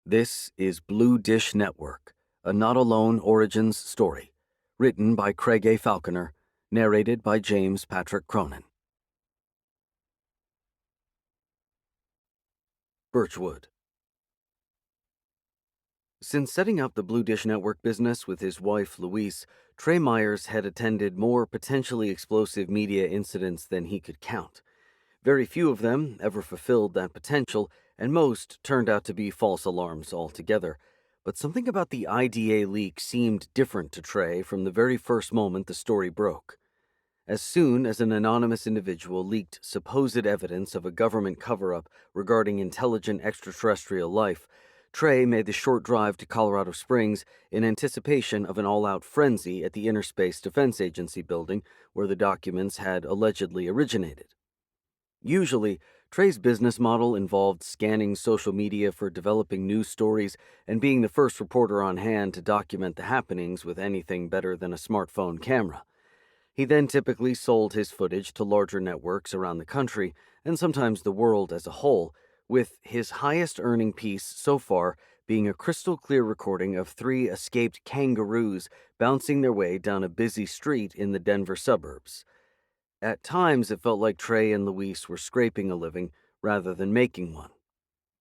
This is Blue Dish Network, a Not Alone Origins story, written by Craig A. Falconer, narrated by James Patrick Cronin. Birchwood. Since setting up the Blue Dish Network business with his wife, Louise, Trey Myers had attended more potentially explosive media incidents than he could count. Very few of them ever fulfilled that potential, and most turned out to be false alarms altogether. But something about the IDA leak seemed different to Trey from the very first moment the story broke. As soon as an anonymous individual leaked supposed evidence of a government cover-up regarding intelligent extraterrestrial life, Trey made the short drive to Colorado Springs in anticipation of an all-out frenzy at the Interspace Defense Agency building where the documents had allegedly originated. Usually, Trey's business model involved scanning social media for developing news stories and being the first reporter on hand to document the happenings with anything better than a smartphone camera. He then typically sold his footage to larger networks around the country, and sometimes the world as a whole, with his highest earning piece so far being a crystal clear recording of 3 escaped kangaroos bouncing their way down a busy street in the Denver suburbs. At times, it felt like Trey and Louise were scraping a living rather than making one.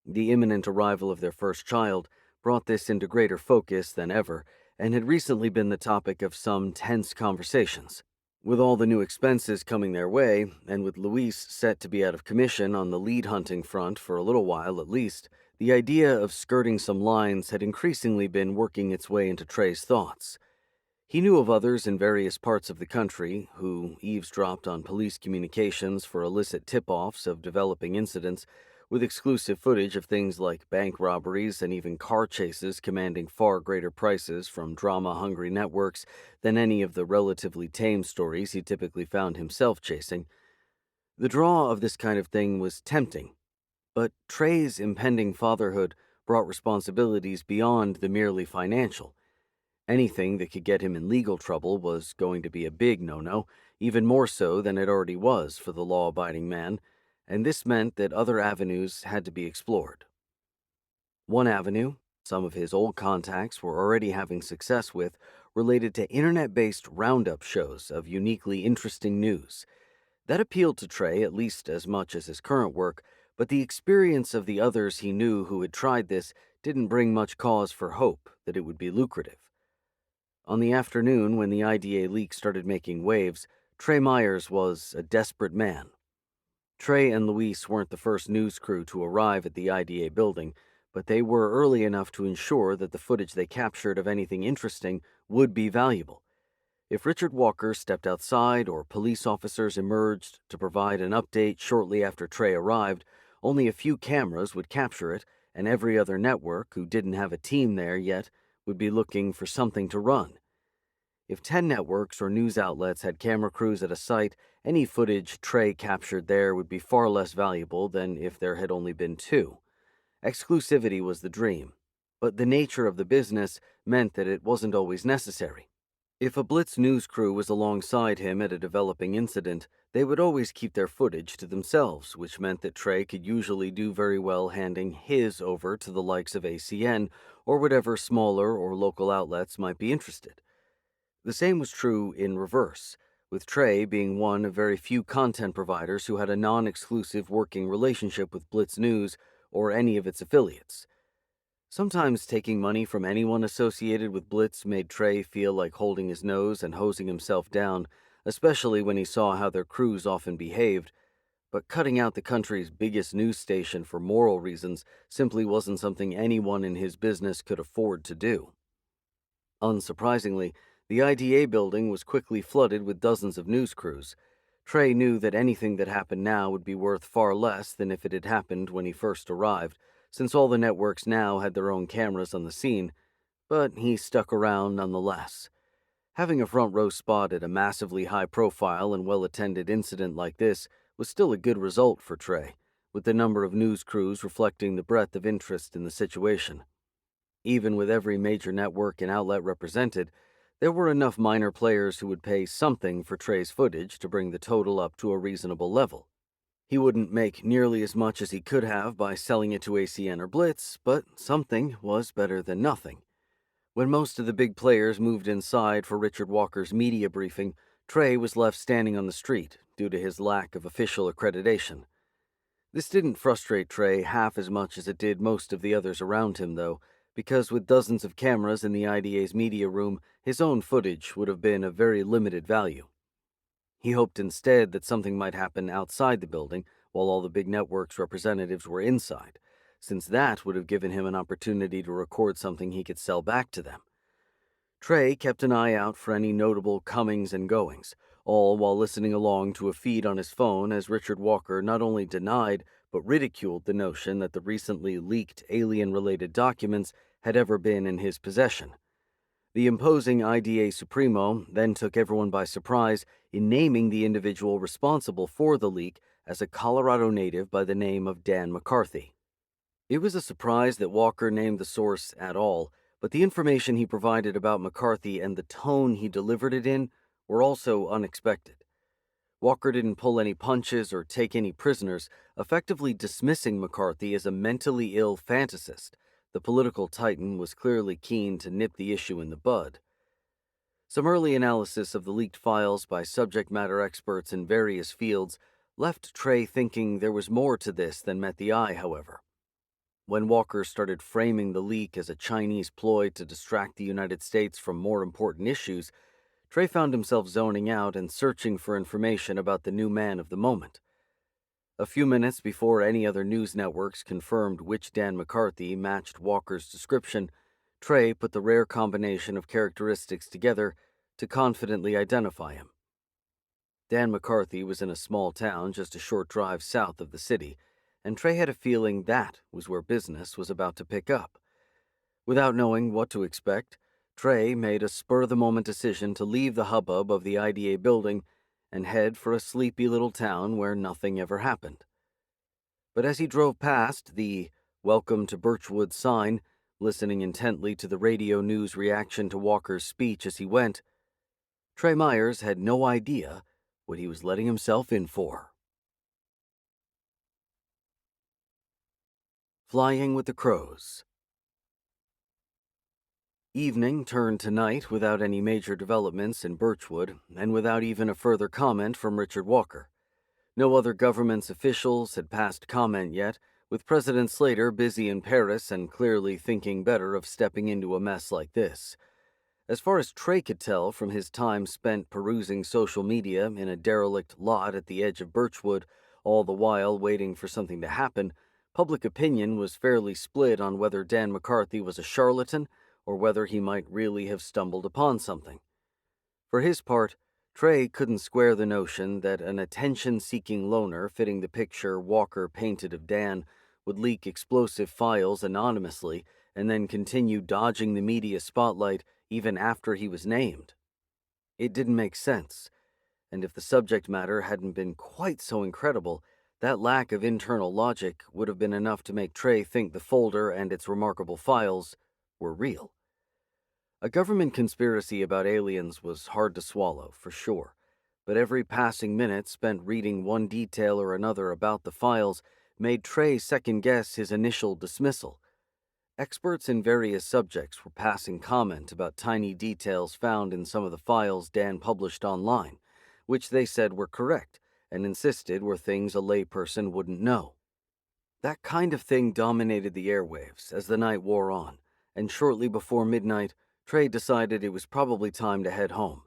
The imminent arrival of their first child brought this into greater focus than ever, and had recently been the topic of some tense conversations. With all the new expenses coming their way, and with Louise set to be out of commission on the lead hunting front for a little while at least, the idea of skirting some lines had increasingly been working its way into Trey's thoughts. He knew of others in various parts of the country who eavesdropped on police communications for illicit tip-offs of developing incidents, with exclusive footage of things like bank robberies and even car chases commanding far greater prices from drama-hungry networks than any of the relatively tame stories he typically found himself chasing. The draw of this kind of thing was tempting, but Trey's impending fatherhood brought responsibilities beyond the merely financial. Anything that could get him in legal trouble was going to be a big no-no, even more so than it already was for the law-abiding man, and this meant that other avenues had to be explored. One avenue, some of his old contacts were already having success with, related to internet-based roundup shows of uniquely interesting news. That appealed to Trey at least as much as his current work, but the experience of the others he knew who had tried this didn't bring much cause for hope that it would be lucrative. On the afternoon when the IDA leak started making waves, Trey Myers was a desperate man. Trey and Louise weren't the first news crew to arrive at the IDA building, but they were early enough to ensure that the footage they captured of anything interesting would be valuable. If Richard Walker stepped outside or police officers emerged to provide an update shortly after Trey arrived, only a few cameras would capture it, and every other network who didn't have a team there yet would be looking for something to run. If 10 networks or news outlets had camera crews at a site, any footage Trey captured there would be far less valuable than if there had only been 2. Exclusivity was the dream, but the nature of the business meant that it wasn't always necessary. If a Blitz news crew was alongside him at a developing incident, they would always keep their footage to themselves, which meant that Trey could usually do very well handing his over to the likes of ACN or whatever smaller or local outlets might be interested. The same was true in reverse, with Trey being one of very few content providers who had a non-exclusive working relationship with Blitz News or any of its affiliates. Sometimes taking money from anyone associated with Blitz made Trey feel like holding his nose and hosing himself down, especially when he saw how their crews often behaved, but cutting out the country's biggest news station for moral reasons simply wasn't something anyone in his business could afford to do. Unsurprisingly, the IDA building was quickly flooded with dozens of news crews. Trey knew that anything that happened now would be worth far less than if it had happened when he first arrived, since all the networks now had their own cameras on the scene, but he stuck around nonetheless. Having a front row spot at a massively high-profile and well-attended incident like this was still a good result for Trey, with the number of news crews reflecting the breadth of interest in the situation. Even with every major network and outlet represented, there were enough minor players who would pay something for Trey's footage to bring the total up to a reasonable level. He wouldn't make nearly as much as he could have by selling it to ACN or Blitz, but something was better than nothing. When most of the big players moved inside for Richard Walker's media briefing, Trey was left standing on the street due to his lack of official accreditation. This didn't frustrate Trey half as much as it did most of the others around him, though, because with dozens of cameras in the IDA's media room, his own footage would have been of very limited value. He hoped instead that something might happen outside the building while all the big network's representatives were inside, since that would have given him an opportunity to record something he could sell back to them. Trey kept an eye out for any notable comings and goings, all while listening along to a feed on his phone as Richard Walker not only denied but ridiculed the notion that the recently leaked alien-related documents had ever been in his possession. The imposing IDA Supremo then took everyone by surprise in naming the individual responsible for the leak as a Colorado native by the name of Dan McCarthy. It was a surprise that Walker named the source at all, but the information he provided about McCarthy and the tone he delivered it in were also unexpected. Walker didn't pull any punches or take any prisoners, effectively dismissing McCarthy as a mentally ill fantasist. The political titan was clearly keen to nip the issue in the bud. Some early analysis of the leaked files by subject matter experts in various fields left Trey thinking there was more to this than met the eye, however. When Walker started framing the leak as a Chinese ploy to distract the United States from more important issues, Trey found himself zoning out and searching for information about the new man of the moment. A few minutes before any other news networks confirmed which Dan McCarthy matched Walker's description, Trey put the rare combination of characteristics together to confidently identify him. Dan McCarthy was in a small town just a short drive south of the city, and Trey had a feeling that was where business was about to pick up. Without knowing what to expect, Trey made a spur-of-the-moment decision to leave the hubbub of the IDA building and head for a sleepy little town where nothing ever happened. But as he drove past the "Welcome to Birchwood" sign, listening intently to the radio news reaction to Walker's speech as he went, Trey Myers had no idea what he was letting himself in for. Flying with the Crows. Evening turned to night without any major developments in Birchwood, and without even a further comment from Richard Walker. No other government's officials had passed comment yet, with President Slater busy in Paris and clearly thinking better of stepping into a mess like this. As far as Trey could tell from his time spent perusing social media in a derelict lot at the edge of Birchwood, all the while waiting for something to happen, public opinion was fairly split on whether Dan McCarthy was a charlatan or whether he might really have stumbled upon something. For his part, Trey couldn't square the notion that an attention-seeking loner fitting the picture Walker painted of Dan would leak explosive files anonymously and then continue dodging the media spotlight even after he was named. It didn't make sense, and if the subject matter hadn't been quite so incredible, that lack of internal logic would have been enough to make Trey think the folder and its remarkable files were real. A government conspiracy about aliens was hard to swallow, for sure, but every passing minute spent reading one detail or another about the files made Trey second-guess his initial dismissal. Experts in various subjects were passing comment about tiny details found in some of the files Dan published online, which they said were correct and insisted were things a layperson wouldn't know. That kind of thing dominated the airwaves as the night wore on, and shortly before midnight, Trey decided it was probably time to head home.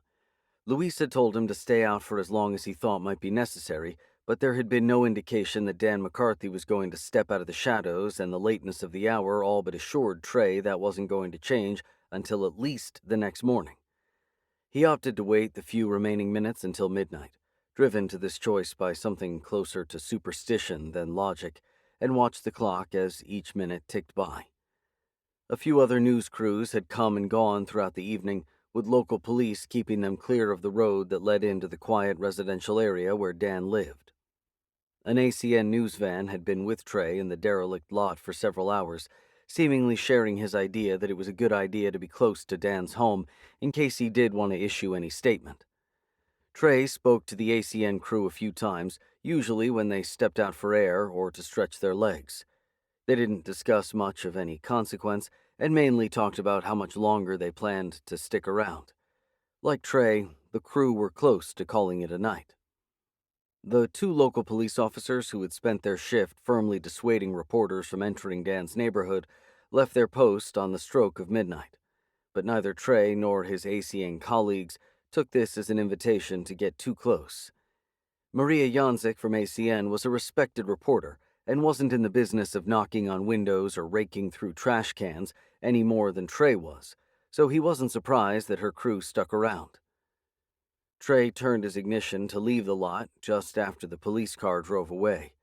Luis had told him to stay out for as long as he thought might be necessary, but there had been no indication that Dan McCarthy was going to step out of the shadows, and the lateness of the hour all but assured Trey that wasn't going to change until at least the next morning. He opted to wait the few remaining minutes until midnight, driven to this choice by something closer to superstition than logic, and watched the clock as each minute ticked by. A few other news crews had come and gone throughout the evening, with local police keeping them clear of the road that led into the quiet residential area where Dan lived. An ACN news van had been with Trey in the derelict lot for several hours, seemingly sharing his idea that it was a good idea to be close to Dan's home in case he did want to issue any statement. Trey spoke to the ACN crew a few times, usually when they stepped out for air or to stretch their legs. They didn't discuss much of any consequence, and mainly talked about how much longer they planned to stick around. Like Trey, the crew were close to calling it a night. The two local police officers who had spent their shift firmly dissuading reporters from entering Dan's neighborhood left their post on the stroke of midnight, but neither Trey nor his ACN colleagues took this as an invitation to get too close. Maria Janzik from ACN was a respected reporter and wasn't in the business of knocking on windows or raking through trash cans any more than Trey was, so he wasn't surprised that her crew stuck around. Trey turned his ignition to leave the lot just after the police car drove away.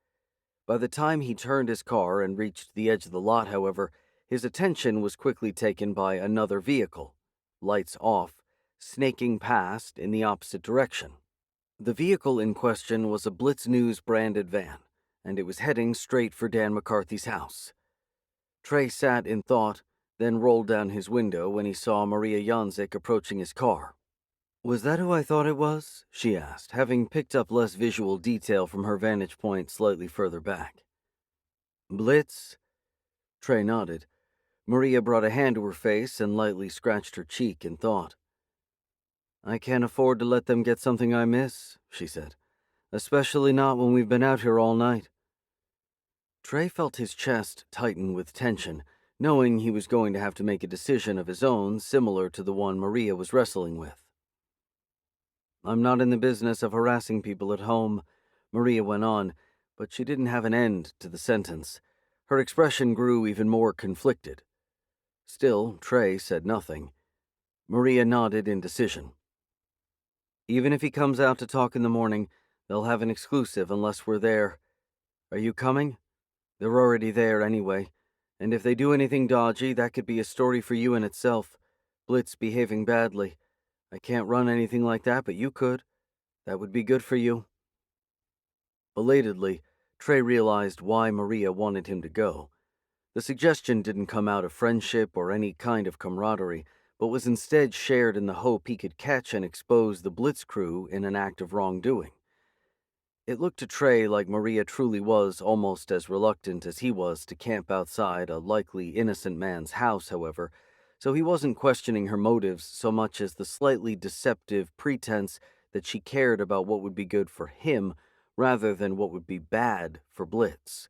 By the time he turned his car and reached the edge of the lot, however, his attention was quickly taken by another vehicle, lights off, snaking past in the opposite direction. The vehicle in question was a Blitz News branded van, and it was heading straight for Dan McCarthy's house. Trey sat in thought, then rolled down his window when he saw Maria Janzik approaching his car. "Was that who I thought it was?" she asked, having picked up less visual detail from her vantage point slightly further back. "Blitz?" Trey nodded. Maria brought a hand to her face and lightly scratched her cheek in thought. "I can't afford to let them get something I miss," she said. "Especially not when we've been out here all night." Trey felt his chest tighten with tension, knowing he was going to have to make a decision of his own similar to the one Maria was wrestling with. "I'm not in the business of harassing people at home," Maria went on, but she didn't have an end to the sentence. Her expression grew even more conflicted. Still, Trey said nothing. Maria nodded in decision. "Even if he comes out to talk in the morning, they'll have an exclusive unless we're there. Are you coming? They're already there anyway, and if they do anything dodgy, that could be a story for you in itself. Blitz behaving badly. I can't run anything like that, but you could. That would be good for you." Belatedly, Trey realized why Maria wanted him to go. The suggestion didn't come out of friendship or any kind of camaraderie, but was instead shared in the hope he could catch and expose the Blitz crew in an act of wrongdoing. It looked to Trey like Maria truly was almost as reluctant as he was to camp outside a likely innocent man's house, however, so he wasn't questioning her motives so much as the slightly deceptive pretense that she cared about what would be good for him rather than what would be bad for Blitz.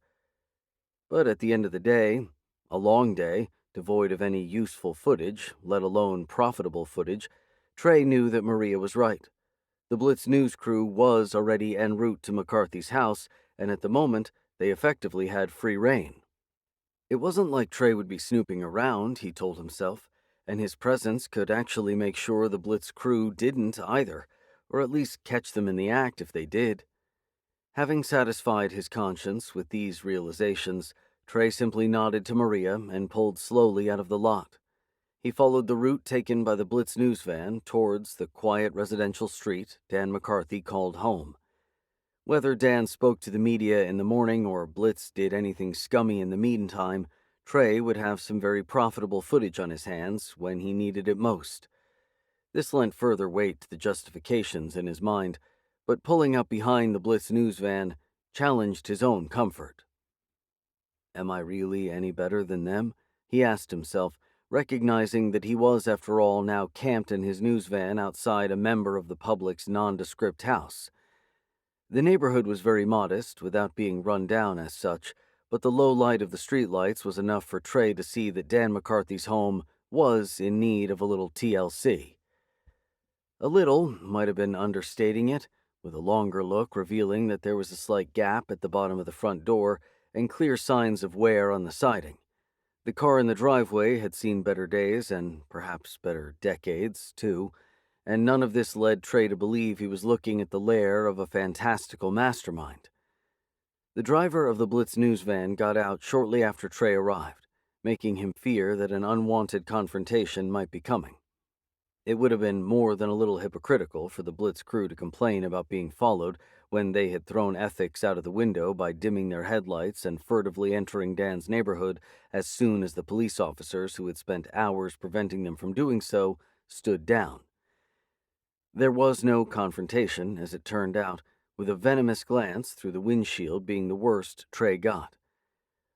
But at the end of the day, a long day, devoid of any useful footage, let alone profitable footage, Trey knew that Maria was right. The Blitz News crew was already en route to McCarthy's house, and at the moment, they effectively had free rein. It wasn't like Trey would be snooping around, he told himself, and his presence could actually make sure the Blitz crew didn't either, or at least catch them in the act if they did. Having satisfied his conscience with these realizations, Trey simply nodded to Maria and pulled slowly out of the lot. He followed the route taken by the Blitz News van towards the quiet residential street Dan McCarthy called home. Whether Dan spoke to the media in the morning or Blitz did anything scummy in the meantime, Trey would have some very profitable footage on his hands when he needed it most. This lent further weight to the justifications in his mind, but pulling up behind the Blitz News van challenged his own comfort. "Am I really any better than them?" he asked himself, recognizing that he was, after all, now camped in his news van outside a member of the public's nondescript house. The neighborhood was very modest, without being run down as such, but the low light of the streetlights was enough for Trey to see that Dan McCarthy's home was in need of a little TLC. A little might have been understating it, with a longer look revealing that there was a slight gap at the bottom of the front door and clear signs of wear on the siding. The car in the driveway had seen better days and perhaps better decades, too, and none of this led Trey to believe he was looking at the lair of a fantastical mastermind. The driver of the Blitz News van got out shortly after Trey arrived, making him fear that an unwanted confrontation might be coming. It would have been more than a little hypocritical for the Blitz crew to complain about being followed when they had thrown ethics out of the window by dimming their headlights and furtively entering Dan's neighborhood as soon as the police officers who had spent hours preventing them from doing so stood down. There was no confrontation, as it turned out, with a venomous glance through the windshield being the worst Trey got.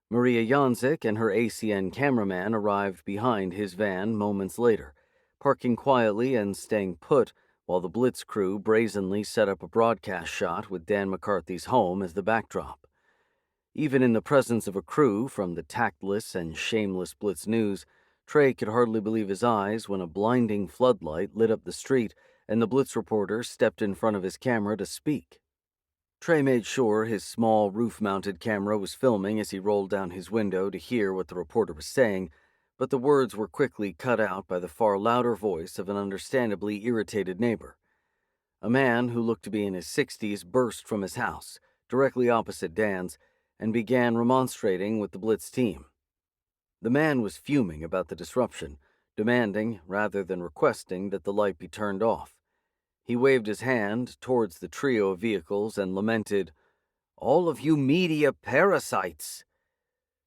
Maria Janzik and her ACN cameraman arrived behind his van moments later, parking quietly and staying put while the Blitz crew brazenly set up a broadcast shot with Dan McCarthy's home as the backdrop. Even in the presence of a crew from the tactless and shameless Blitz News, Trey could hardly believe his eyes when a blinding floodlight lit up the street and the Blitz reporter stepped in front of his camera to speak. Trey made sure his small roof-mounted camera was filming as he rolled down his window to hear what the reporter was saying, but the words were quickly cut out by the far louder voice of an understandably irritated neighbor. A man who looked to be in his 60s burst from his house, directly opposite Dan's, and began remonstrating with the Blitz team. The man was fuming about the disruption, demanding, rather than requesting, that the light be turned off. He waved his hand towards the trio of vehicles and lamented, "All of you media parasites!"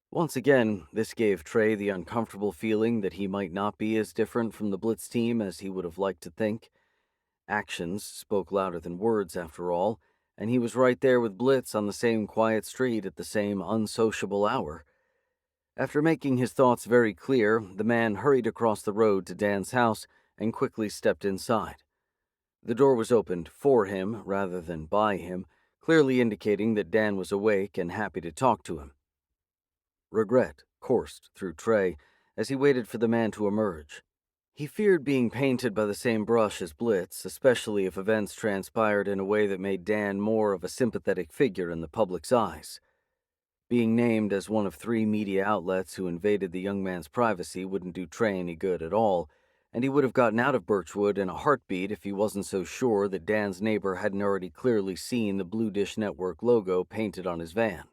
Once again, this gave Trey the uncomfortable feeling that he might not be as different from the Blitz team as he would have liked to think. Actions spoke louder than words, after all, and he was right there with Blitz on the same quiet street at the same unsociable hour. After making his thoughts very clear, the man hurried across the road to Dan's house and quickly stepped inside. The door was opened for him rather than by him, clearly indicating that Dan was awake and happy to talk to him. Regret coursed through Trey as he waited for the man to emerge. He feared being painted by the same brush as Blitz, especially if events transpired in a way that made Dan more of a sympathetic figure in the public's eyes. Being named as one of 3 media outlets who invaded the young man's privacy wouldn't do Trey any good at all, and he would have gotten out of Birchwood in a heartbeat if he wasn't so sure that Dan's neighbor hadn't already clearly seen the Blue Dish Network logo painted on his van.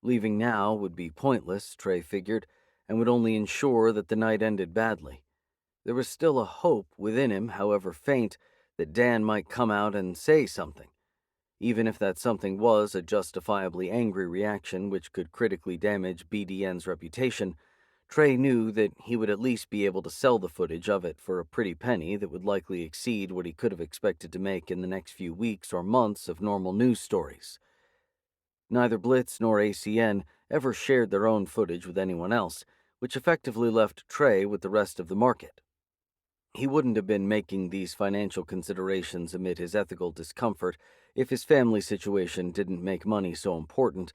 Leaving now would be pointless, Trey figured, and would only ensure that the night ended badly. There was still a hope within him, however faint, that Dan might come out and say something. Even if that something was a justifiably angry reaction which could critically damage BDN's reputation, Trey knew that he would at least be able to sell the footage of it for a pretty penny that would likely exceed what he could have expected to make in the next few weeks or months of normal news stories. Neither Blitz nor ACN ever shared their own footage with anyone else, which effectively left Trey with the rest of the market. He wouldn't have been making these financial considerations amid his ethical discomfort if his family situation didn't make money so important,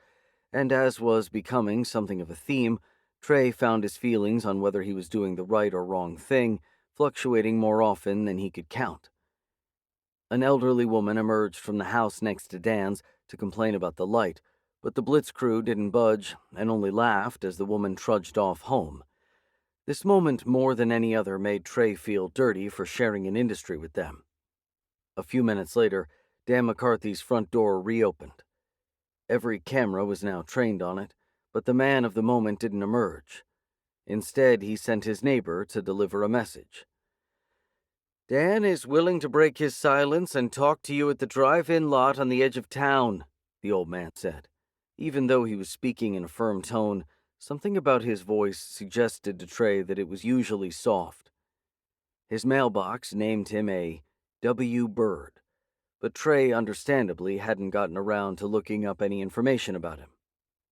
and as was becoming something of a theme, Trey found his feelings on whether he was doing the right or wrong thing fluctuating more often than he could count. An elderly woman emerged from the house next to Dan's to complain about the light, but the Blitz crew didn't budge and only laughed as the woman trudged off home. This moment, more than any other, made Trey feel dirty for sharing an industry with them. A few minutes later, Dan McCarthy's front door reopened. Every camera was now trained on it, but the man of the moment didn't emerge. Instead, he sent his neighbor to deliver a message. "Dan is willing to break his silence and talk to you at the drive-in lot on the edge of town," the old man said. Even though he was speaking in a firm tone, something about his voice suggested to Trey that it was usually soft. His mailbox named him a W. Bird, but Trey understandably hadn't gotten around to looking up any information about him.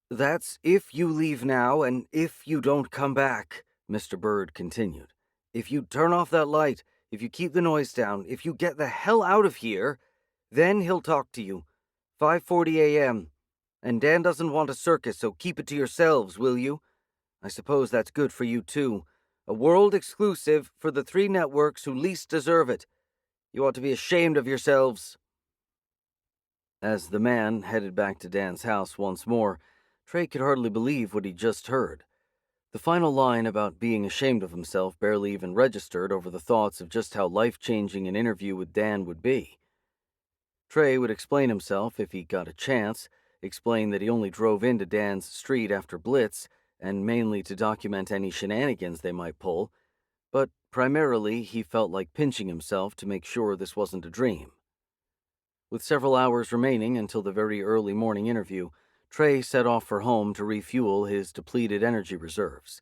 "That's if you leave now and if you don't come back," Mr. Bird continued. "If you turn off that light, if you keep the noise down, if you get the hell out of here, then he'll talk to you. 5:40 a.m. And Dan doesn't want a circus, so keep it to yourselves, will you? I suppose that's good for you, too. A world exclusive for the 3 networks who least deserve it. You ought to be ashamed of yourselves." As the man headed back to Dan's house once more, Trey could hardly believe what he'd just heard. The final line about being ashamed of himself barely even registered over the thoughts of just how life-changing an interview with Dan would be. Trey would explain himself if he got a chance, explain that he only drove into Dan's street after Blitz, and mainly to document any shenanigans they might pull, but primarily he felt like pinching himself to make sure this wasn't a dream. With several hours remaining until the very early morning interview, Trey set off for home to refuel his depleted energy reserves.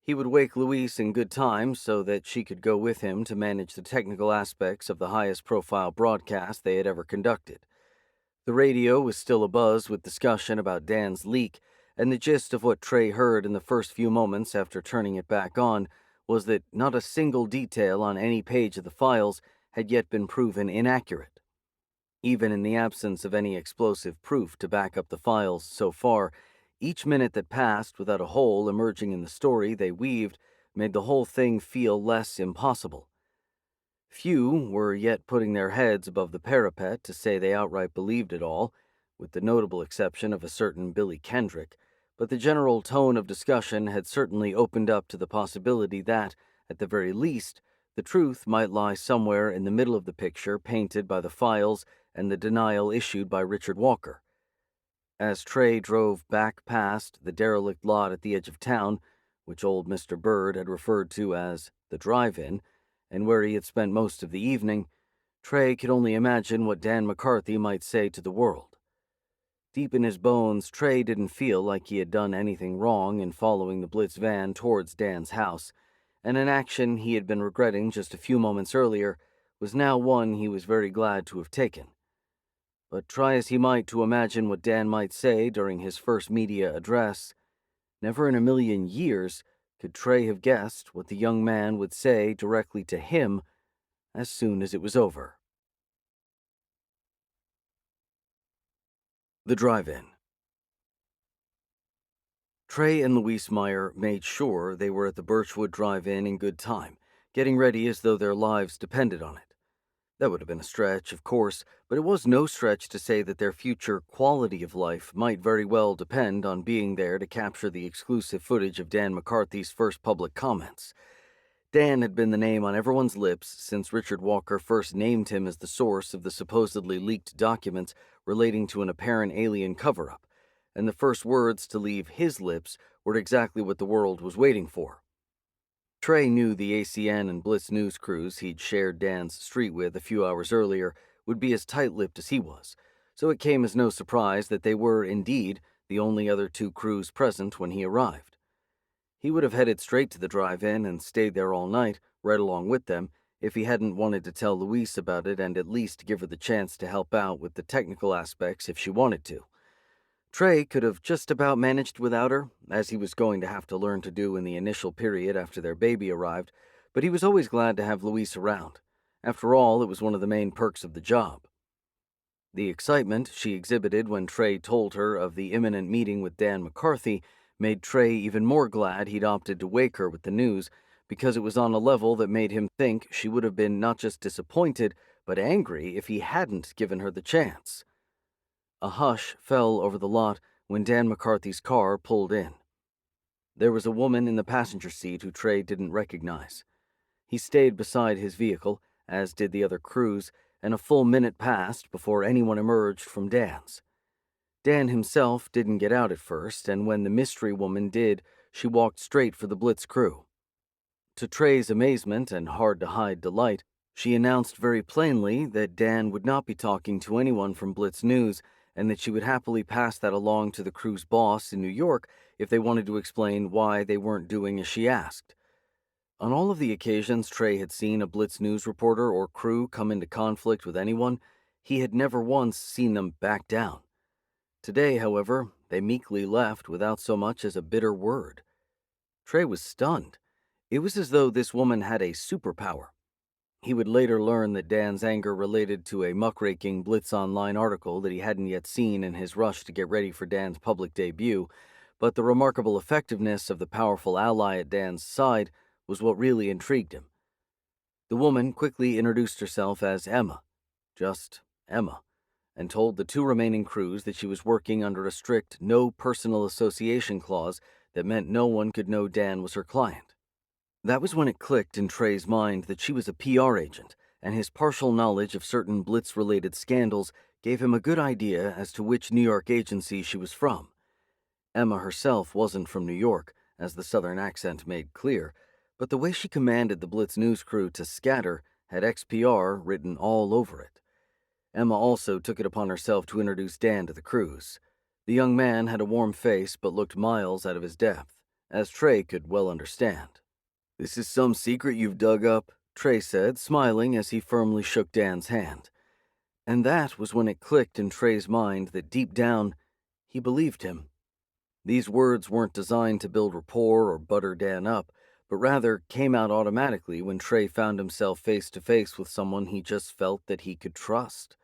He would wake Louise in good time so that she could go with him to manage the technical aspects of the highest profile broadcast they had ever conducted. The radio was still abuzz with discussion about Dan's leak, and the gist of what Trey heard in the first few moments after turning it back on was that not a single detail on any page of the files had yet been proven inaccurate. Even in the absence of any explosive proof to back up the files so far, each minute that passed without a hole emerging in the story they weaved made the whole thing feel less impossible. Few were yet putting their heads above the parapet to say they outright believed it all, with the notable exception of a certain Billy Kendrick, but the general tone of discussion had certainly opened up to the possibility that, at the very least, the truth might lie somewhere in the middle of the picture painted by the files and the denial issued by Richard Walker. As Trey drove back past the derelict lot at the edge of town, which old Mr. Bird had referred to as the drive-in, and where he had spent most of the evening, Trey could only imagine what Dan McCarthy might say to the world. Deep in his bones, Trey didn't feel like he had done anything wrong in following the Blitz van towards Dan's house, and an action he had been regretting just a few moments earlier was now one he was very glad to have taken. But try as he might to imagine what Dan might say during his first media address, never in a million years could Trey have guessed what the young man would say directly to him as soon as it was over. The drive-in. Trey and Louise Meyer made sure they were at the Birchwood drive-in in good time, getting ready as though their lives depended on it. That would have been a stretch, of course, but it was no stretch to say that their future quality of life might very well depend on being there to capture the exclusive footage of Dan McCarthy's first public comments. Dan had been the name on everyone's lips since Richard Walker first named him as the source of the supposedly leaked documents relating to an apparent alien cover-up, and the first words to leave his lips were exactly what the world was waiting for. Trey knew the ACN and Blitz news crews he'd shared Dan's street with a few hours earlier would be as tight-lipped as he was, so it came as no surprise that they were, indeed, the only other two crews present when he arrived. He would have headed straight to the drive-in and stayed there all night, right along with them, if he hadn't wanted to tell Louise about it and at least give her the chance to help out with the technical aspects if she wanted to. Trey could have just about managed without her, as he was going to have to learn to do in the initial period after their baby arrived, but he was always glad to have Louise around. After all, it was one of the main perks of the job. The excitement she exhibited when Trey told her of the imminent meeting with Dan McCarthy made Trey even more glad he'd opted to wake her with the news, because it was on a level that made him think she would have been not just disappointed, but angry if he hadn't given her the chance. A hush fell over the lot when Dan McCarthy's car pulled in. There was a woman in the passenger seat who Trey didn't recognize. He stayed beside his vehicle, as did the other crews, and a full minute passed before anyone emerged from Dan's. Dan himself didn't get out at first, and when the mystery woman did, she walked straight for the Blitz crew. To Trey's amazement and hard-to-hide delight, she announced very plainly that Dan would not be talking to anyone from Blitz News, and that she would happily pass that along to the crew's boss in New York if they wanted to explain why they weren't doing as she asked. On all of the occasions Trey had seen a Blitz News reporter or crew come into conflict with anyone, he had never once seen them back down. Today, however, they meekly left without so much as a bitter word. Trey was stunned. It was as though this woman had a superpower. He would later learn that Dan's anger related to a muckraking Blitz Online article that he hadn't yet seen in his rush to get ready for Dan's public debut, but the remarkable effectiveness of the powerful ally at Dan's side was what really intrigued him. The woman quickly introduced herself as Emma, just Emma, and told the two remaining crews that she was working under a strict no personal association clause that meant no one could know Dan was her client. That was when it clicked in Trey's mind that she was a PR agent, and his partial knowledge of certain Blitz-related scandals gave him a good idea as to which New York agency she was from. Emma herself wasn't from New York, as the southern accent made clear, but the way she commanded the Blitz news crew to scatter had XPR written all over it. Emma also took it upon herself to introduce Dan to the crews. The young man had a warm face but looked miles out of his depth, as Trey could well understand. "This is some secret you've dug up," Trey said, smiling as he firmly shook Dan's hand. And that was when it clicked in Trey's mind that deep down, he believed him. These words weren't designed to build rapport or butter Dan up, but rather came out automatically when Trey found himself face to face with someone he just felt that he could trust.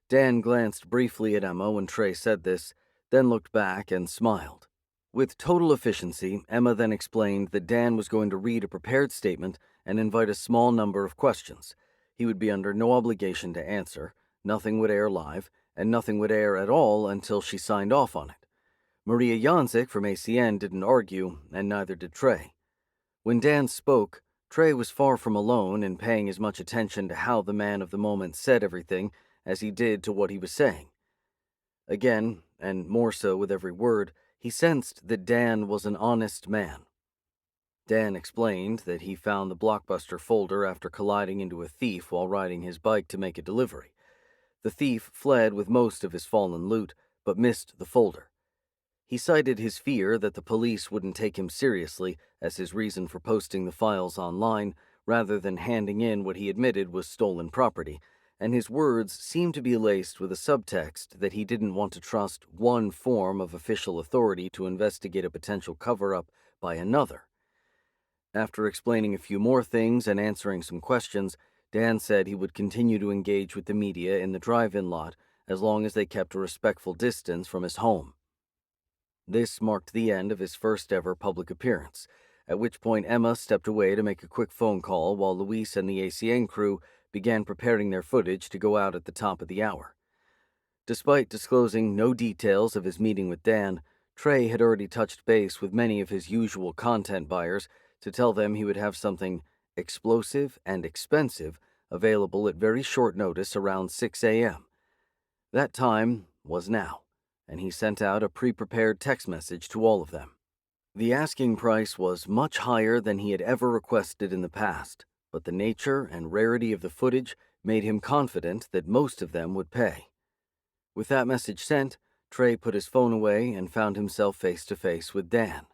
Dan glanced briefly at Emma when Trey said this, then looked back and smiled. With total efficiency, Emma then explained that Dan was going to read a prepared statement and invite a small number of questions. He would be under no obligation to answer, nothing would air live, and nothing would air at all until she signed off on it. Maria Janzik from ACN didn't argue, and neither did Trey. When Dan spoke, Trey was far from alone in paying as much attention to how the man of the moment said everything as he did to what he was saying. Again, and more so with every word, he sensed that Dan was an honest man. Dan explained that he found the Blockbuster folder after colliding into a thief while riding his bike to make a delivery. The thief fled with most of his fallen loot, but missed the folder. He cited his fear that the police wouldn't take him seriously as his reason for posting the files online, rather than handing in what he admitted was stolen property, and his words seemed to be laced with a subtext that he didn't want to trust one form of official authority to investigate a potential cover-up by another. After explaining a few more things and answering some questions, Dan said he would continue to engage with the media in the drive-in lot as long as they kept a respectful distance from his home. This marked the end of his first ever public appearance, at which point Emma stepped away to make a quick phone call while Luis and the ACN crew began preparing their footage to go out at the top of the hour. Despite disclosing no details of his meeting with Dan, Trey had already touched base with many of his usual content buyers to tell them he would have something explosive and expensive available at very short notice around 6 a.m. That time was now, and he sent out a pre-prepared text message to all of them. The asking price was much higher than he had ever requested in the past, but the nature and rarity of the footage made him confident that most of them would pay. With that message sent, Trey put his phone away and found himself face to face with Dan.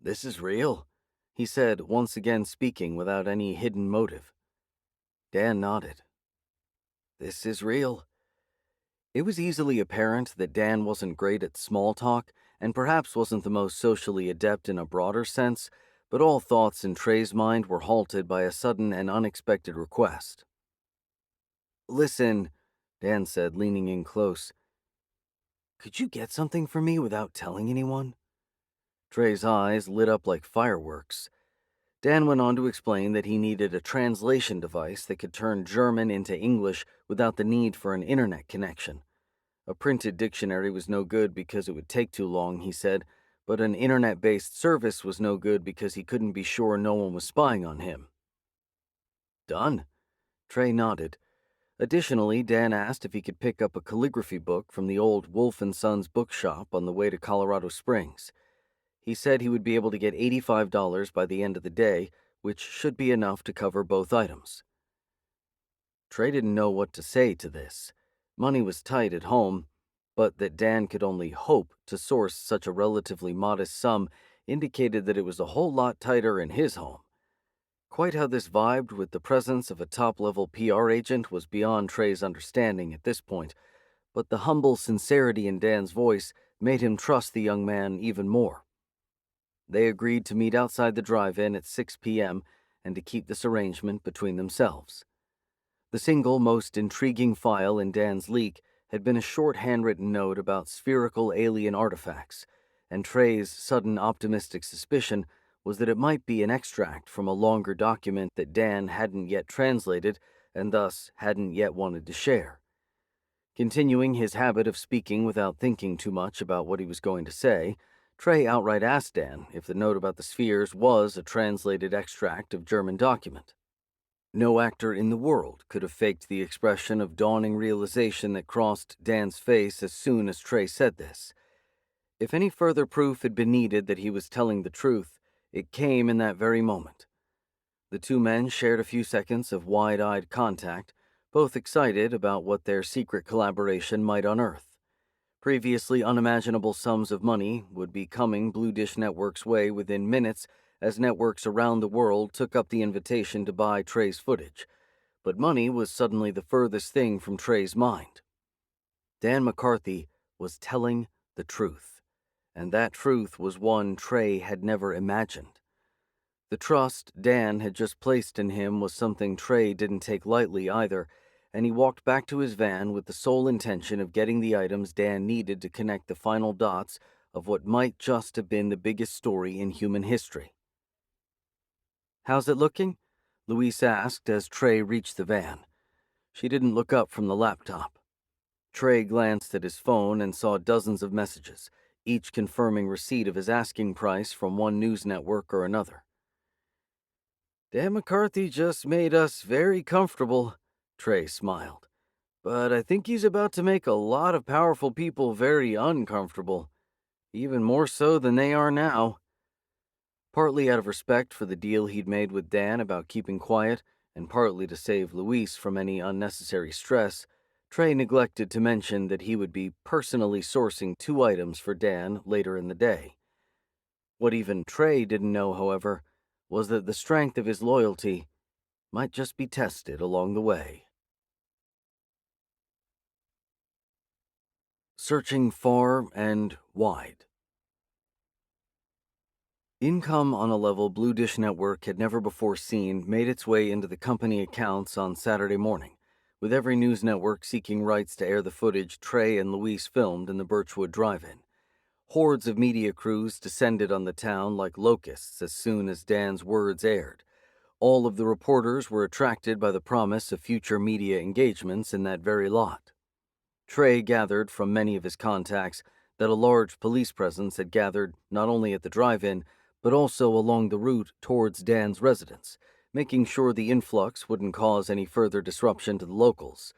"This is real," he said, once again speaking without any hidden motive. Dan nodded. "This is real." It was easily apparent that Dan wasn't great at small talk and perhaps wasn't the most socially adept in a broader sense, but all thoughts in Trey's mind were halted by a sudden and unexpected request. "Listen," Dan said, leaning in close. "Could you get something for me without telling anyone?" Trey's eyes lit up like fireworks. Dan went on to explain that he needed a translation device that could turn German into English without the need for an internet connection. A printed dictionary was no good because it would take too long, he said, but an internet-based service was no good because he couldn't be sure no one was spying on him. "Done." Trey nodded. Additionally, Dan asked if he could pick up a calligraphy book from the old Wolf & Sons bookshop on the way to Colorado Springs. He said he would be able to get $85 by the end of the day, which should be enough to cover both items. Trey didn't know what to say to this. Money was tight at home, but that Dan could only hope to source such a relatively modest sum indicated that it was a whole lot tighter in his home. Quite how this vibed with the presence of a top-level PR agent was beyond Trey's understanding at this point, but the humble sincerity in Dan's voice made him trust the young man even more. They agreed to meet outside the drive-in at 6 p.m. and to keep this arrangement between themselves. The single most intriguing file in Dan's leak had been a short handwritten note about spherical alien artifacts, and Trey's sudden optimistic suspicion was that it might be an extract from a longer document that Dan hadn't yet translated and thus hadn't yet wanted to share. Continuing his habit of speaking without thinking too much about what he was going to say, Trey outright asked Dan if the note about the spheres was a translated extract of German document. No actor in the world could have faked the expression of dawning realization that crossed Dan's face as soon as Trey said this. If any further proof had been needed that he was telling the truth, it came in that very moment. The two men shared a few seconds of wide-eyed contact, both excited about what their secret collaboration might unearth. Previously unimaginable sums of money would be coming Blue Dish Network's way within minutes as networks around the world took up the invitation to buy Trey's footage. But money was suddenly the furthest thing from Trey's mind. Dan McCarthy was telling the truth, and that truth was one Trey had never imagined. The trust Dan had just placed in him was something Trey didn't take lightly either, and he walked back to his van with the sole intention of getting the items Dan needed to connect the final dots of what might just have been the biggest story in human history. "How's it looking?" Louise asked as Trey reached the van. She didn't look up from the laptop. Trey glanced at his phone and saw dozens of messages, each confirming receipt of his asking price from one news network or another. "Dan McCarthy just made us very comfortable," Trey smiled. "But I think he's about to make a lot of powerful people very uncomfortable, even more so than they are now." Partly out of respect for the deal he'd made with Dan about keeping quiet, and partly to save Louise from any unnecessary stress, Trey neglected to mention that he would be personally sourcing 2 items for Dan later in the day. What even Trey didn't know, however, was that the strength of his loyalty might just be tested along the way. Searching Far and Wide. Income on a level Blue Dish Network had never before seen made its way into the company accounts on Saturday morning, with every news network seeking rights to air the footage Trey and Louise filmed in the Birchwood drive-in. Hordes of media crews descended on the town like locusts as soon as Dan's words aired. All of the reporters were attracted by the promise of future media engagements in that very lot. Trey gathered from many of his contacts that a large police presence had gathered not only at the drive-in, but also along the route towards Dan's residence, making sure the influx wouldn't cause any further disruption to the locals.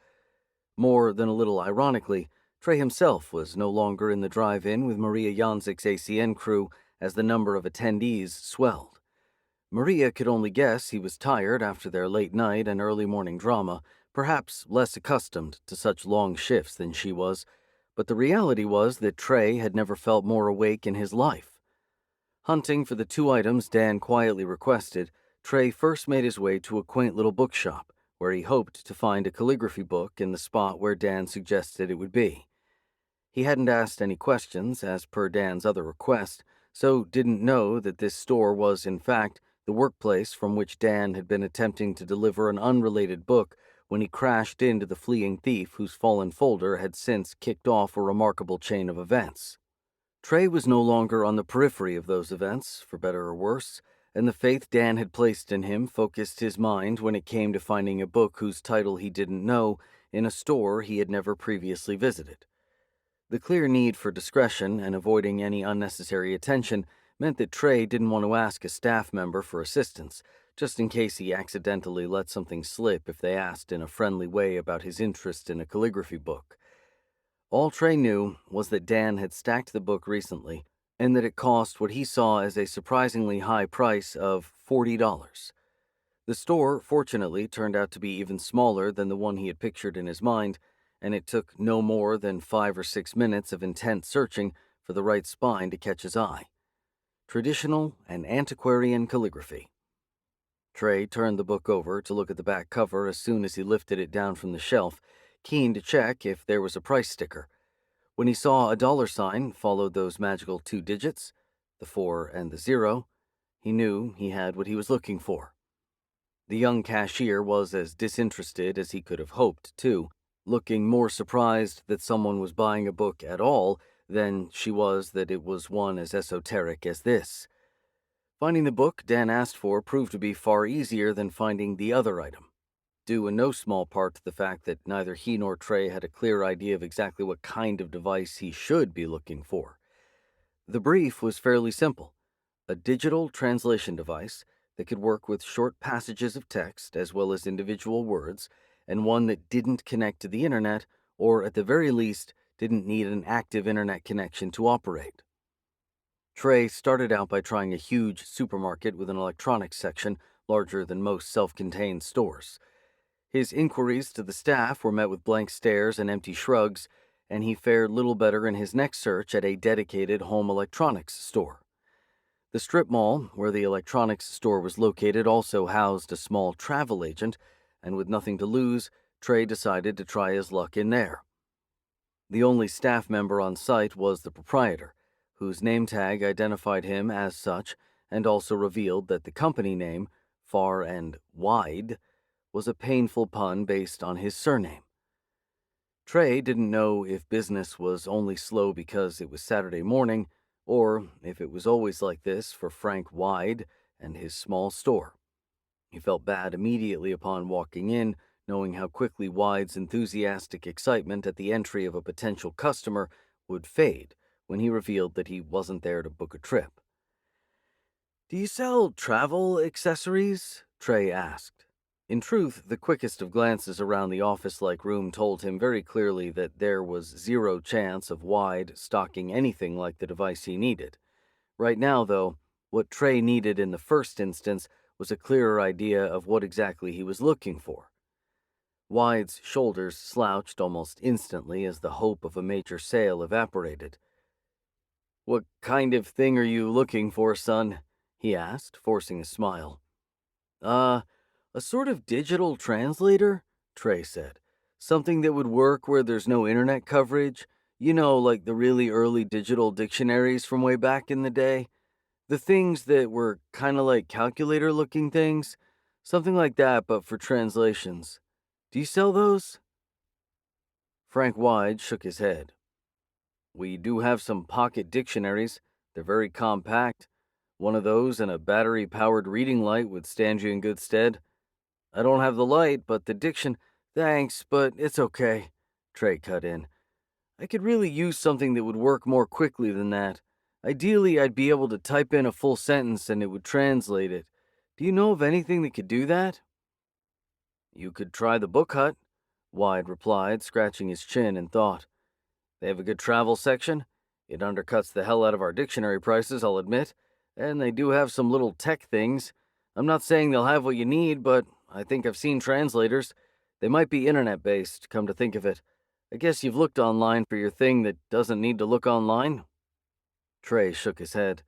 More than a little ironically, Trey himself was no longer in the drive-in with Maria Janzik's ACN crew as the number of attendees swelled. Maria could only guess he was tired after their late night and early morning drama, perhaps less accustomed to such long shifts than she was, but the reality was that Trey had never felt more awake in his life. Hunting for the 2 items Dan quietly requested, Trey first made his way to a quaint little bookshop, where he hoped to find a calligraphy book in the spot where Dan suggested it would be. He hadn't asked any questions, as per Dan's other request, so didn't know that this store was, in fact, the workplace from which Dan had been attempting to deliver an unrelated book when he crashed into the fleeing thief whose fallen folder had since kicked off a remarkable chain of events. Trey was no longer on the periphery of those events, for better or worse, and the faith Dan had placed in him focused his mind when it came to finding a book whose title he didn't know in a store he had never previously visited. The clear need for discretion and avoiding any unnecessary attention meant that Trey didn't want to ask a staff member for assistance, just in case he accidentally let something slip if they asked in a friendly way about his interest in a calligraphy book. All Trey knew was that Dan had stacked the book recently, and that it cost what he saw as a surprisingly high price of $40. The store, fortunately, turned out to be even smaller than the one he had pictured in his mind, and it took no more than 5 or 6 minutes of intense searching for the right spine to catch his eye. Traditional and antiquarian calligraphy. Trey turned the book over to look at the back cover as soon as he lifted it down from the shelf, keen to check if there was a price sticker. When he saw a $sign followed those magical 2 digits, the 4 and the 0, he knew he had what he was looking for. The young cashier was as disinterested as he could have hoped, too, looking more surprised that someone was buying a book at all than she was that it was one as esoteric as this. Finding the book Dan asked for proved to be far easier than finding the other item, due in no small part to the fact that neither he nor Trey had a clear idea of exactly what kind of device he should be looking for. The brief was fairly simple: a digital translation device that could work with short passages of text as well as individual words, and one that didn't connect to the internet, or at the very least, didn't need an active internet connection to operate. Trey started out by trying a huge supermarket with an electronics section larger than most self-contained stores. His inquiries to the staff were met with blank stares and empty shrugs, and he fared little better in his next search at a dedicated home electronics store. The strip mall, where the electronics store was located, also housed a small travel agent, and with nothing to lose, Trey decided to try his luck in there. The only staff member on site was the proprietor, whose name tag identified him as such and also revealed that the company name, Far and Wyde, was a painful pun based on his surname. Trey didn't know if business was only slow because it was Saturday morning, or if it was always like this for Frank Wyde and his small store. He felt bad immediately upon walking in, knowing how quickly Wyde's enthusiastic excitement at the entry of a potential customer would fade when he revealed that he wasn't there to book a trip. "Do you sell travel accessories?" Trey asked. In truth, the quickest of glances around the office-like room told him very clearly that there was zero chance of Wyde stocking anything like the device he needed. Right now, though, what Trey needed in the first instance was a clearer idea of what exactly he was looking for. Wyde's shoulders slouched almost instantly as the hope of a major sale evaporated. "What kind of thing are you looking for, son?" he asked, forcing a smile. A sort of digital translator," Trey said. "Something that would work where there's no internet coverage. You know, like the really early digital dictionaries from way back in the day. The things that were kind of like calculator-looking things. Something like that, but for translations. Do you sell those?" Frank Wyde shook his head. "We do have some pocket dictionaries. They're very compact. One of those and a battery-powered reading light would stand you in good stead. I don't have the light, but the diction—" "Thanks, but it's okay," Trey cut in. "I could really use something that would work more quickly than that. Ideally, I'd be able to type in a full sentence and it would translate it. Do you know of anything that could do that?" "You could try the Book Hut," Wyde replied, scratching his chin in thought. "They have a good travel section. It undercuts the hell out of our dictionary prices, I'll admit, and they do have some little tech things. I'm not saying they'll have what you need, but I think I've seen translators. They might be internet-based, come to think of it. I guess you've looked online for your thing that doesn't need to look online?" Trey shook his head.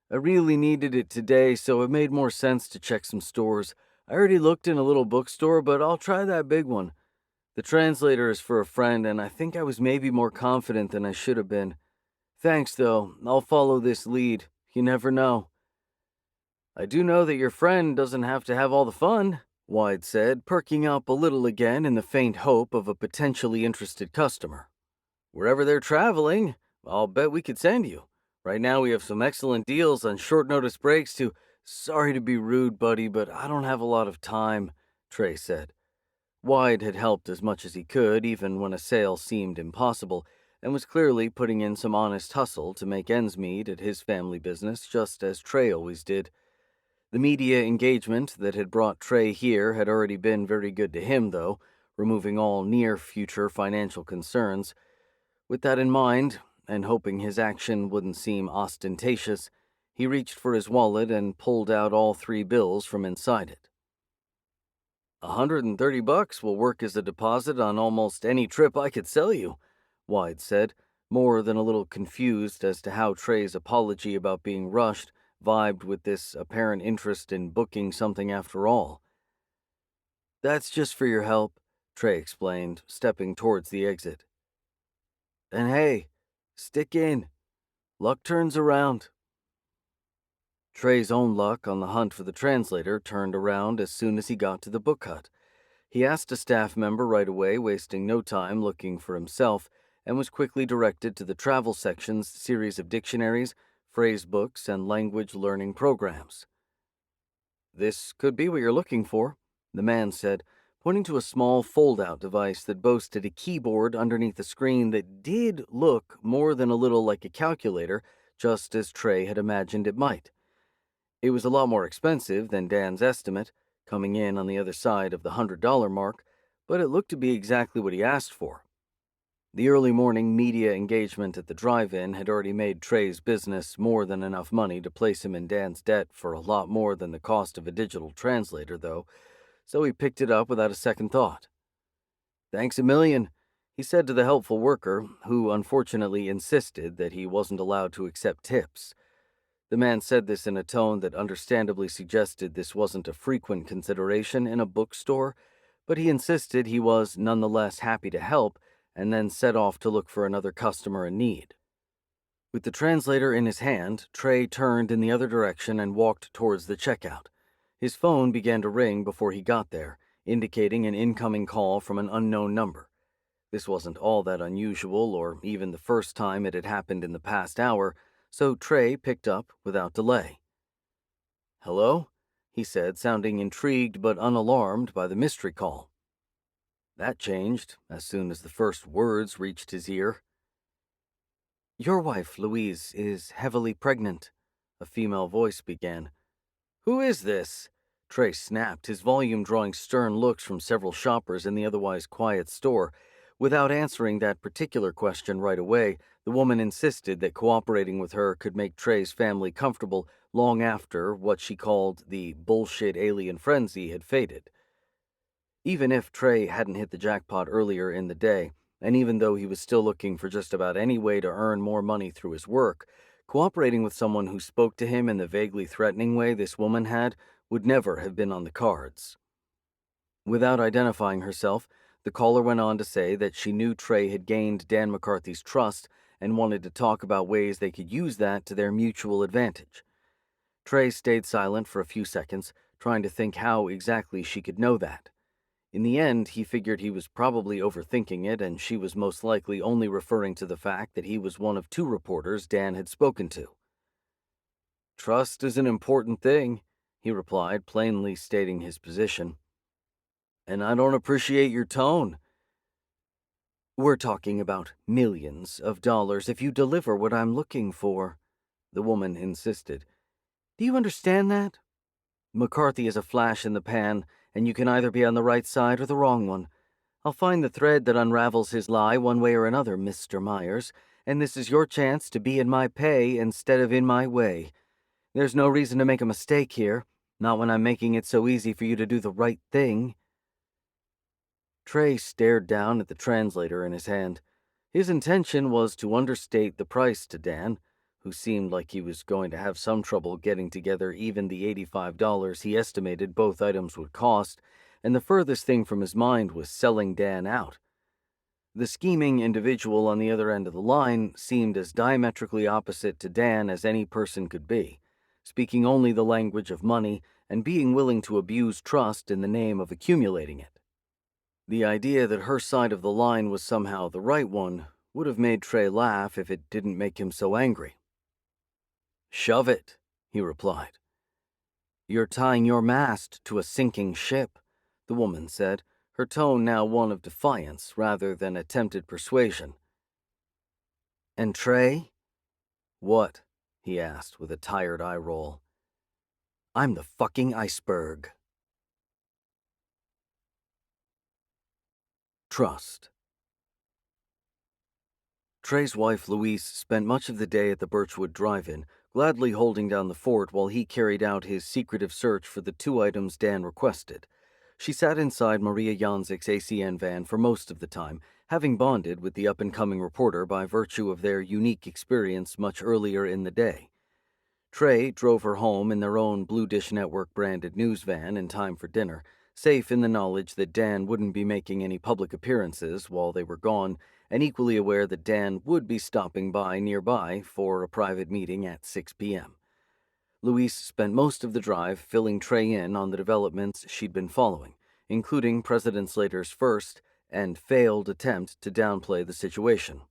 "I really needed it today, so it made more sense to check some stores. I already looked in a little bookstore, but I'll try that big one. The translator is for a friend, and I think I was maybe more confident than I should have been. Thanks, though. I'll follow this lead. You never know." "I do know that your friend doesn't have to have all the fun," Wyde said, perking up a little again in the faint hope of a potentially interested customer. "Wherever they're traveling, I'll bet we could send you. Right now we have some excellent deals on short-notice breaks to—" "Sorry to be rude, buddy, but I don't have a lot of time," Trey said. Wyde had helped as much as he could, even when a sale seemed impossible, and was clearly putting in some honest hustle to make ends meet at his family business, just as Trey always did. The media engagement that had brought Trey here had already been very good to him, though, removing all near-future financial concerns. With that in mind, and hoping his action wouldn't seem ostentatious, he reached for his wallet and pulled out all 3 bills from inside it. $130 will work as a deposit on almost any trip I could sell you," Wyde said, more than a little confused as to how Trey's apology about being rushed vibed with this apparent interest in booking something after all. "That's just for your help," Trey explained, stepping towards the exit. "And hey, stick in. Luck turns around." Trey's own luck on the hunt for the translator turned around as soon as he got to the Book Hut. He asked a staff member right away, wasting no time looking for himself, and was quickly directed to the travel section's series of dictionaries, phrase books, and language learning programs. "This could be what you're looking for," the man said, pointing to a small fold-out device that boasted a keyboard underneath a screen that did look more than a little like a calculator, just as Trey had imagined it might. It was a lot more expensive than Dan's estimate, coming in on the other side of the $100 mark, but it looked to be exactly what he asked for. The early morning media engagement at the drive-in had already made Trey's business more than enough money to place him in Dan's debt for a lot more than the cost of a digital translator, though, so he picked it up without a second thought. "Thanks a million. he said to the helpful worker, who unfortunately insisted that he wasn't allowed to accept tips. The man said this in a tone that understandably suggested this wasn't a frequent consideration in a bookstore, but he insisted he was nonetheless happy to help, and then set off to look for another customer in need. With the translator in his hand, Trey turned in the other direction and walked towards the checkout. His phone began to ring before he got there, indicating an incoming call from an unknown number. This wasn't all that unusual, or even the first time it had happened in the past hour, so Trey picked up without delay. "Hello?" he said, sounding intrigued but unalarmed by the mystery call. That changed as soon as the first words reached his ear. "Your wife, Louise, is heavily pregnant," a female voice began. "Who is this?" Trey snapped, his volume drawing stern looks from several shoppers in the otherwise quiet store. Without answering that particular question right away, the woman insisted that cooperating with her could make Trey's family comfortable long after what she called the bullshit alien frenzy had faded. Even if Trey hadn't hit the jackpot earlier in the day, and even though he was still looking for just about any way to earn more money through his work, cooperating with someone who spoke to him in the vaguely threatening way this woman had would never have been on the cards. Without identifying herself, the caller went on to say that she knew Trey had gained Dan McCarthy's trust and wanted to talk about ways they could use that to their mutual advantage. Trey stayed silent for a few seconds, trying to think how exactly she could know that. In the end, he figured he was probably overthinking it, and she was most likely only referring to the fact that he was one of two reporters Dan had spoken to. "Trust is an important thing," he replied, plainly stating his position. "And I don't appreciate your tone." "We're talking about millions of dollars if you deliver what I'm looking for," the woman insisted. "Do you understand that? McCarthy is a flash in the pan, and you can either be on the right side or the wrong one. I'll find the thread that unravels his lie one way or another, Mr. Myers, and this is your chance to be in my pay instead of in my way. There's no reason to make a mistake here, not when I'm making it so easy for you to do the right thing." Trey stared down at the translator in his hand. His intention was to understate the price to Dan, who seemed like he was going to have some trouble getting together even the $85 he estimated both items would cost, and the furthest thing from his mind was selling Dan out. The scheming individual on the other end of the line seemed as diametrically opposite to Dan as any person could be, speaking only the language of money and being willing to abuse trust in the name of accumulating it. The idea that her side of the line was somehow the right one would have made Trey laugh if it didn't make him so angry. "Shove it," he replied. "You're tying your mast to a sinking ship," the woman said, her tone now one of defiance rather than attempted persuasion. "And Trey?" "What?" he asked with a tired eye roll. "I'm the fucking iceberg." Trust. Trey's wife, Louise, spent much of the day at the Birchwood drive-in, gladly holding down the fort while he carried out his secretive search for the two items Dan requested. She sat inside Maria Janzik's ACN van for most of the time, having bonded with the up-and-coming reporter by virtue of their unique experience much earlier in the day. Trey drove her home in their own Blue Dish Network-branded news van in time for dinner, safe in the knowledge that Dan wouldn't be making any public appearances while they were gone, and equally aware that Dan would be stopping by nearby for a private meeting at 6 p.m. Louise spent most of the drive filling Trey in on the developments she'd been following, including President Slater's first and failed attempt to downplay the situation.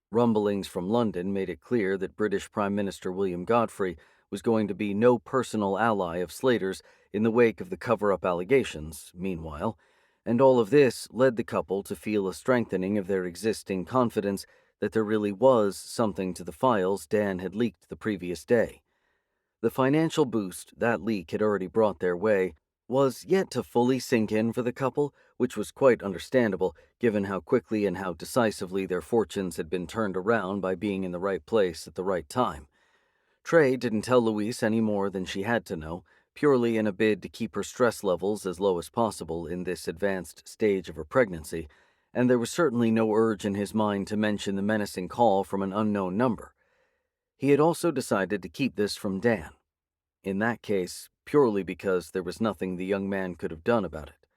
Rumblings from London made it clear that British Prime Minister William Godfrey was going to be no personal ally of Slater's in the wake of the cover-up allegations, meanwhile, and all of this led the couple to feel a strengthening of their existing confidence that there really was something to the files Dan had leaked the previous day. The financial boost that leak had already brought their way was yet to fully sink in for the couple, which was quite understandable given how quickly and how decisively their fortunes had been turned around by being in the right place at the right time. Trey didn't tell Louise any more than she had to know, purely in a bid to keep her stress levels as low as possible in this advanced stage of her pregnancy, and there was certainly no urge in his mind to mention the menacing call from an unknown number. He had also decided to keep this from Dan. In that case, purely because there was nothing the young man could have done about it.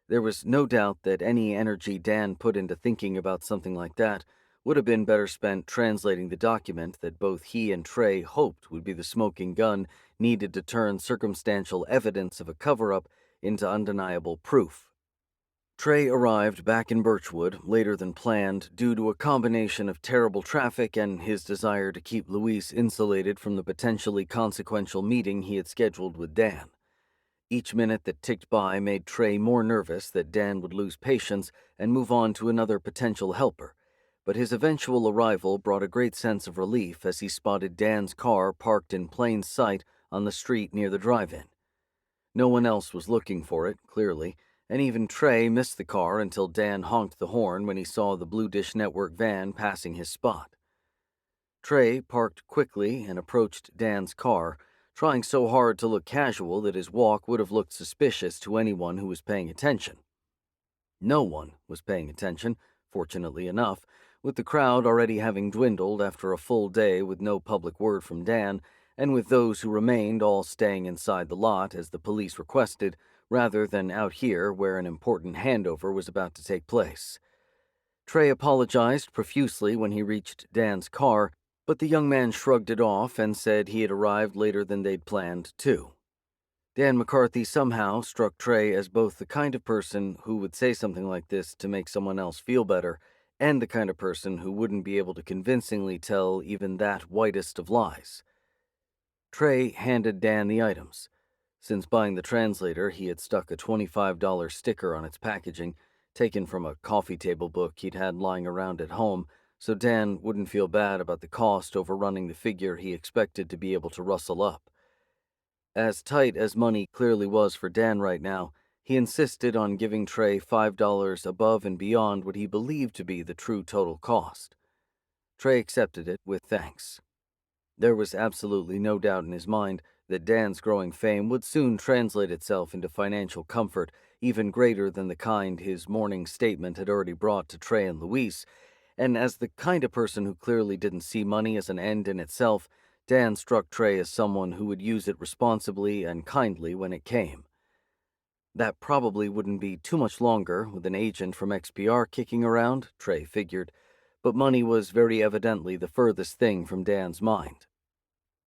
There was no doubt that any energy Dan put into thinking about something like that would have been better spent translating the document that both he and Trey hoped would be the smoking gun needed to turn circumstantial evidence of a cover-up into undeniable proof. Trey arrived back in Birchwood later than planned due to a combination of terrible traffic and his desire to keep Luis insulated from the potentially consequential meeting he had scheduled with Dan. Each minute that ticked by made Trey more nervous that Dan would lose patience and move on to another potential helper, but his eventual arrival brought a great sense of relief as he spotted Dan's car parked in plain sight on the street near the drive-in. No one else was looking for it, clearly, and even Trey missed the car until Dan honked the horn when he saw the Blue Dish Network van passing his spot. Trey parked quickly and approached Dan's car, trying so hard to look casual that his walk would have looked suspicious to anyone who was paying attention. No one was paying attention, fortunately enough, with the crowd already having dwindled after a full day with no public word from Dan, and with those who remained all staying inside the lot as the police requested, rather than out here where an important handover was about to take place. Trey apologized profusely when he reached Dan's car, but the young man shrugged it off and said he had arrived later than they'd planned, too. Dan McCarthy somehow struck Trey as both the kind of person who would say something like this to make someone else feel better, and the kind of person who wouldn't be able to convincingly tell even that whitest of lies. Trey handed Dan the items. Since buying the translator, he had stuck a $25 sticker on its packaging, taken from a coffee table book he'd had lying around at home, so Dan wouldn't feel bad about the cost overrunning the figure he expected to be able to rustle up. As tight as money clearly was for Dan right now, he insisted on giving Trey $5 above and beyond what he believed to be the true total cost. Trey accepted it with thanks. There was absolutely no doubt in his mind that Dan's growing fame would soon translate itself into financial comfort even greater than the kind his morning statement had already brought to Trey and Luis, and as the kind of person who clearly didn't see money as an end in itself, Dan struck Trey as someone who would use it responsibly and kindly when it came. That probably wouldn't be too much longer with an agent from XPR kicking around, Trey figured, but money was very evidently the furthest thing from Dan's mind.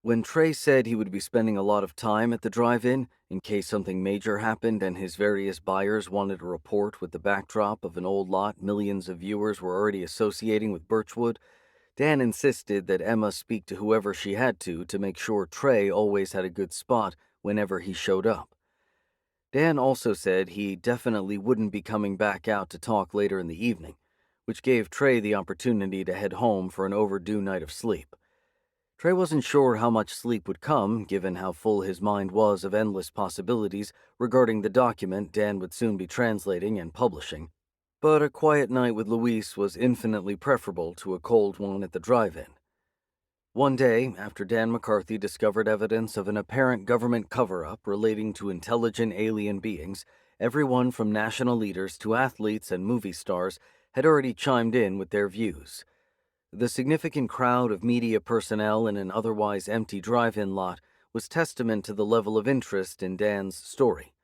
When Trey said he would be spending a lot of time at the drive-in in case something major happened and his various buyers wanted a report with the backdrop of an old lot millions of viewers were already associating with Birchwood, Dan insisted that Emma speak to whoever she had to make sure Trey always had a good spot whenever he showed up. Dan also said he definitely wouldn't be coming back out to talk later in the evening, which gave Trey the opportunity to head home for an overdue night of sleep. Trey wasn't sure how much sleep would come, given how full his mind was of endless possibilities regarding the document Dan would soon be translating and publishing, but a quiet night with Luis was infinitely preferable to a cold one at the drive-in. One day, after Dan McCarthy discovered evidence of an apparent government cover-up relating to intelligent alien beings, everyone from national leaders to athletes and movie stars had already chimed in with their views. The significant crowd of media personnel in an otherwise empty drive-in lot was testament to the level of interest in Dan's story,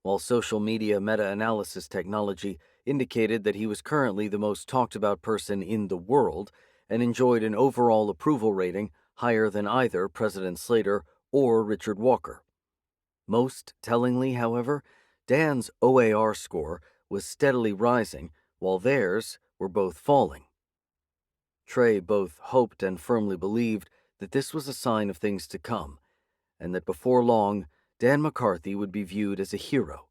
while social media meta-analysis technology indicated that he was currently the most talked-about person in the world and enjoyed an overall approval rating higher than either President Slater or Richard Walker. Most tellingly, however, Dan's OAR score was steadily rising, while theirs were both falling. Trey both hoped and firmly believed that this was a sign of things to come, and that before long, Dan McCarthy would be viewed as a hero,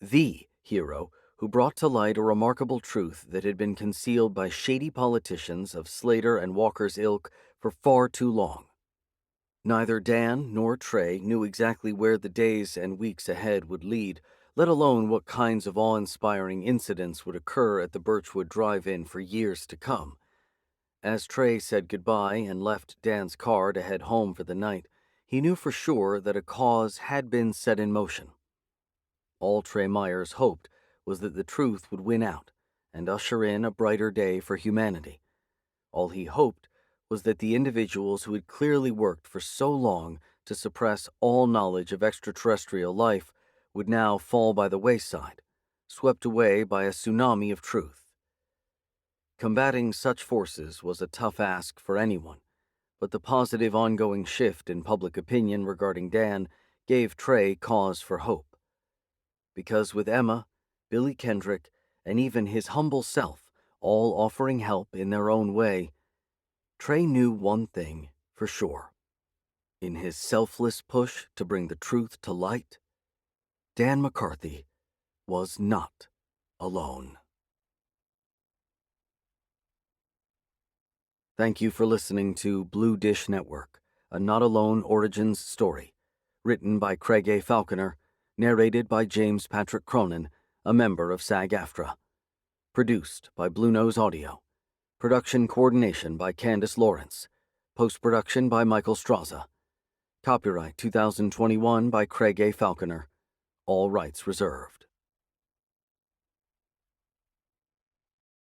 the hero who brought to light a remarkable truth that had been concealed by shady politicians of Slater and Walker's ilk for far too long. Neither Dan nor Trey knew exactly where the days and weeks ahead would lead, let alone what kinds of awe-inspiring incidents would occur at the Birchwood Drive-In for years to come. As Trey said goodbye and left Dan's car to head home for the night, he knew for sure that a cause had been set in motion. All Trey Myers hoped was that the truth would win out, and usher in a brighter day for humanity. All he hoped was that the individuals who had clearly worked for so long to suppress all knowledge of extraterrestrial life would now fall by the wayside, swept away by a tsunami of truth. Combating such forces was a tough ask for anyone, but the positive ongoing shift in public opinion regarding Dan gave Trey cause for hope. Because with Emma, Billy Kendrick, and even his humble self all offering help in their own way, Trey knew one thing for sure. In his selfless push to bring the truth to light, Dan McCarthy was not alone. Thank you for listening to Blue Dish Network, a Not Alone Origins story, written by Craig A. Falconer, narrated by James Patrick Cronin, a member of SAG-AFTRA. Produced by Blue Nose Audio. Production coordination by Candace Lawrence. Post-production by Michael Straza. Copyright 2021 by Craig A. Falconer. All rights reserved.